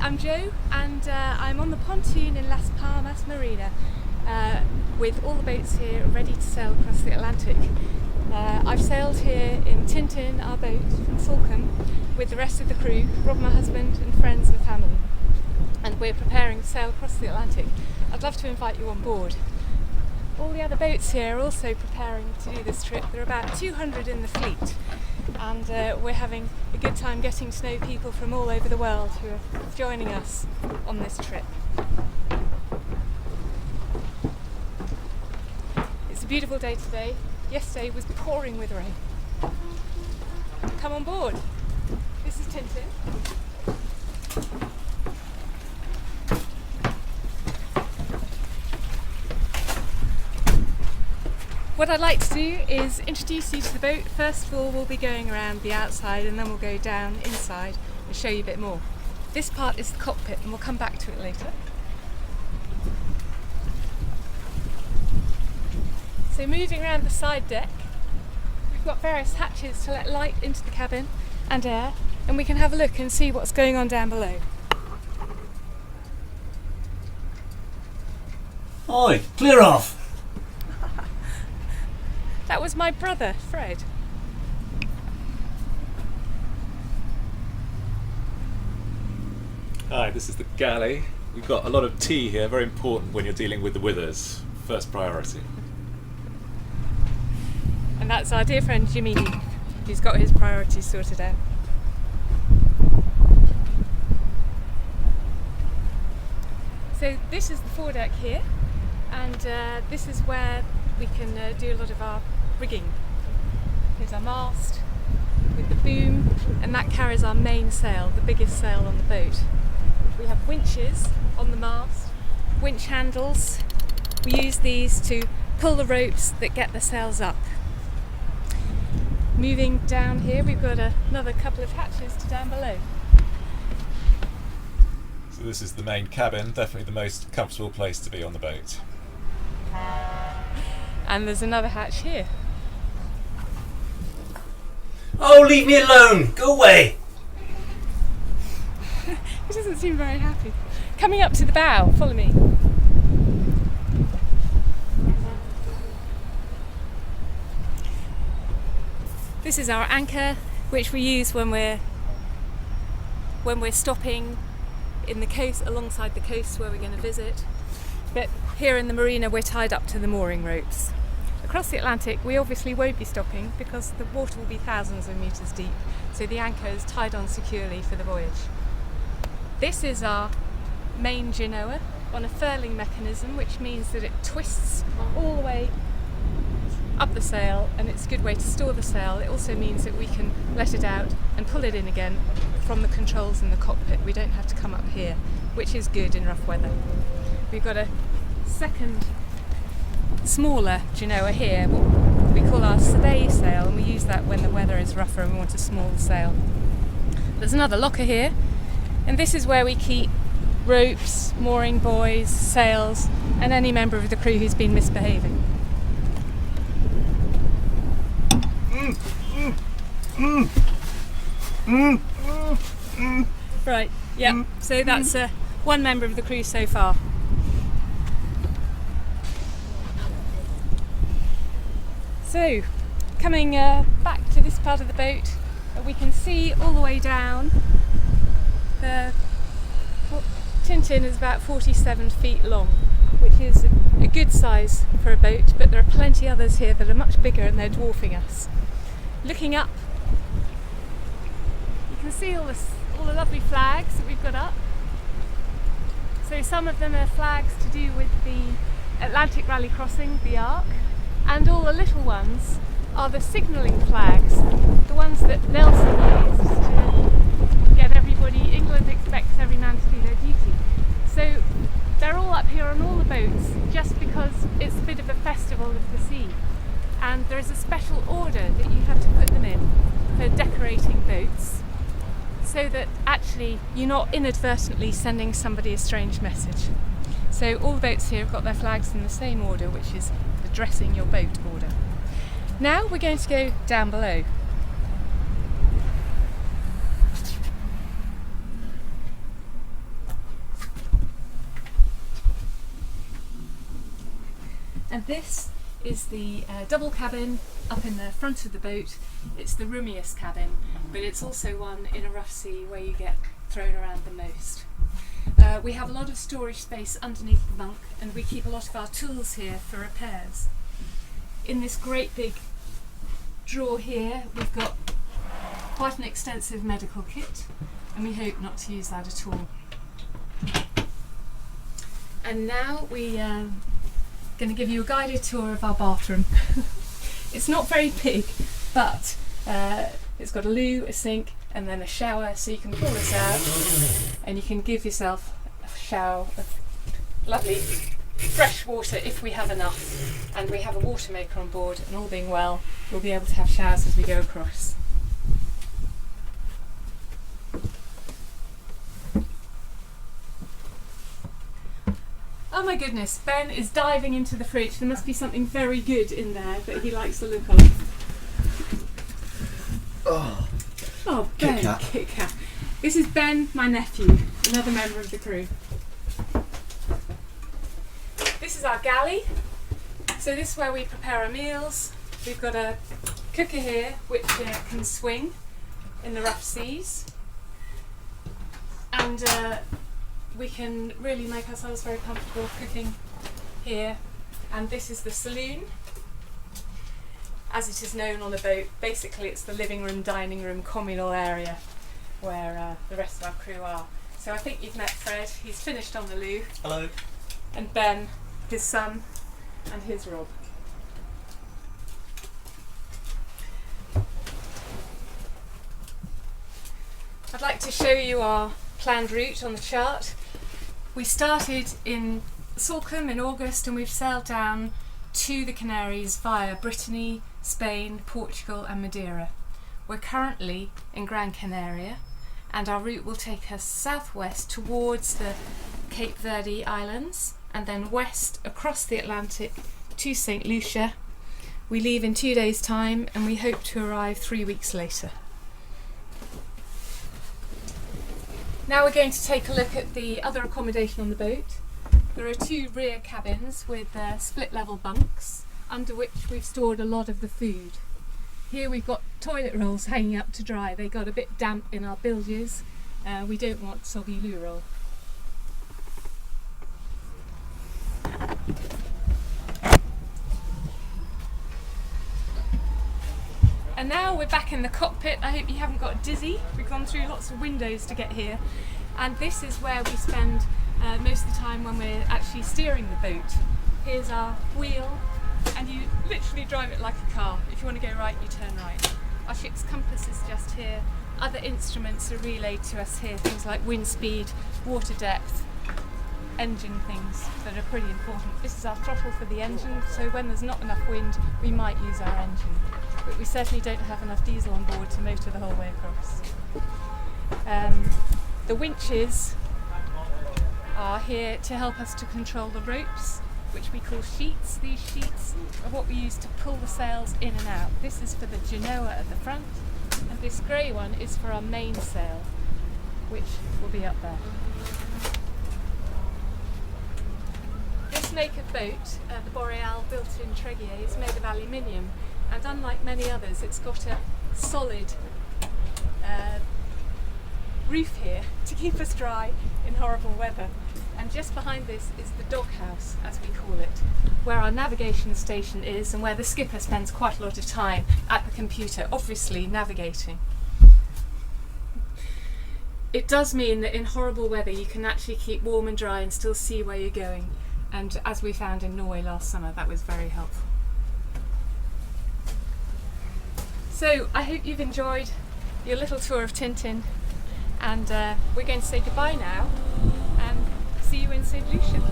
I'm Jo, and I'm on the pontoon in Las Palmas Marina with all the boats here ready to sail across the Atlantic. I've sailed here in Tintin, our boat, from Fulham, with the rest of the crew, Rob, my husband, and friends and family. And we're preparing to sail across the Atlantic. I'd love to invite you on board. All the other boats here are also preparing to do this trip. There are about 200 in the fleet, and we're having a good time getting to know people from all over the world who are joining us on this trip. It's a beautiful day today. Yesterday was pouring with rain. Come on board. This is Tintin. What I'd like to do is introduce you to the boat. First of all, we'll be going around the outside and then we'll go down inside and show you a bit more. This part is the cockpit and we'll come back to it later. So moving around the side deck, we've got various hatches to let light into the cabin and air, and we can have a look and see what's going on down below. Oi, clear off! That was my brother, Fred. Hi, this is the galley. We've got a lot of tea here, very important when you're dealing with the withers. First priority. And that's our dear friend Jimmy Heath, who's got his priorities sorted out. So this is the foredeck here, and this is where we can do a lot of our rigging. Here's our mast with the boom, and that carries our main sail, the biggest sail on the boat. We have winches on the mast, winch handles. We use these to pull the ropes that get the sails up. Moving down here, we've got another couple of hatches to down below. So this is the main cabin, definitely the most comfortable place to be on the boat. And there's another hatch here. Oh, leave me alone! Go away! He doesn't seem very happy. Coming up to the bow, follow me. This is our anchor, which we use when we're stopping in the coast, alongside the coast where we're going to visit. But here in the marina, we're tied up to the mooring ropes. Across the Atlantic, we obviously won't be stopping because the water will be thousands of metres deep, so the anchor is tied on securely for the voyage. This is our main genoa on a furling mechanism, which means that it twists all the way up the sail, and it's a good way to store the sail. It also means that we can let it out and pull it in again from the controls in the cockpit. We don't have to come up here, which is good in rough weather. We've got a second smaller genoa here, what we call our survey sail, and we use that when the weather is rougher and we want a small sail. There's another locker here, and this is where we keep ropes, mooring buoys, sails, and any member of the crew who's been misbehaving. Right, yeah, so that's one member of the crew so far. So, coming back to this part of the boat, we can see all the way down. Tintin is about 47 feet long, which is a good size for a boat, but there are plenty others here that are much bigger and they're dwarfing us. Looking up, you can see all the lovely flags that we've got up. So some of them are flags to do with the Atlantic Rally Crossing, the Ark, and all the little ones are the signalling flags, the ones that Nelson used to get everybody. England expects every man to do their duty. So they're all up here on all the boats just because it's a bit of a festival of the sea. And there is a special order that you have to put them in for decorating boats, so that actually you're not inadvertently sending somebody a strange message. So all the boats here have got their flags in the same order, which is the dressing your boat order. Now we're going to go down below. And this is the double cabin up in the front of the boat. It's the roomiest cabin, but it's also one in a rough sea where you get thrown around the most. We have a lot of storage space underneath the bunk, and we keep a lot of our tools here for repairs. In this great big drawer here, we've got quite an extensive medical kit, and we hope not to use that at all. And now we are going to give you a guided tour of our bathroom. It's not very big, but it's got a loo, a sink, and then a shower, so you can pull this out and you can give yourself a shower of lovely fresh water if we have enough. And we have a water maker on board, and all being well, we'll be able to have showers as we go across. Oh my goodness, Ben is diving into the fridge. There must be something very good in there that he likes the look of. Oh, Ben, Kit Kat. This is Ben, my nephew, another member of the crew. This is our galley. So this is where we prepare our meals. We've got a cooker here which can swing in the rough seas. And we can really make ourselves very comfortable cooking here. And this is the saloon, as it is known on a boat. Basically it's the living room, dining room, communal area where the rest of our crew are. So I think you've met Fred, he's finished on the loo. Hello. And Ben, his son, and his Rob. I'd like to show you our planned route on the chart. We started in Salcombe in August, and we've sailed down to the Canaries via Brittany, Spain, Portugal and Madeira. We're currently in Gran Canaria, and our route will take us southwest towards the Cape Verde Islands and then west across the Atlantic to St. Lucia. We leave in 2 days' time, and we hope to arrive 3 weeks later. Now we're going to take a look at the other accommodation on the boat. There are 2 rear cabins with split level bunks, under which we've stored a lot of the food. Here we've got toilet rolls hanging up to dry. They got a bit damp in our bilges. We don't want soggy loo roll. And now we're back in the cockpit. I hope you haven't got dizzy. We've gone through lots of windows to get here. And this is where we spend most of the time when we're actually steering the boat. Here's our wheel, and you literally drive it like a car. If you want to go right, you turn right. Our ship's compass is just here. Other instruments are relayed to us here, things like wind speed, water depth, engine things that are pretty important. This is our throttle for the engine, so when there's not enough wind, we might use our engine. But we certainly don't have enough diesel on board to motor the whole way across. The winches are here to help us to control the ropes, which we call sheets. These sheets are what we use to pull the sails in and out. This is for the Genoa at the front, and this grey one is for our mainsail, which will be up there. This naked boat, the Boreal, built in Treguier, is made of aluminium, and unlike many others, it's got a solid roof here to keep us dry in horrible weather. And just behind this is the doghouse, as we call it, where our navigation station is and where the skipper spends quite a lot of time at the computer, obviously navigating. It does mean that in horrible weather you can actually keep warm and dry and still see where you're going, and as we found in Norway last summer, that was very helpful. So I hope you've enjoyed your little tour of Tintin, and we're going to say goodbye now and see you in St. Lucia.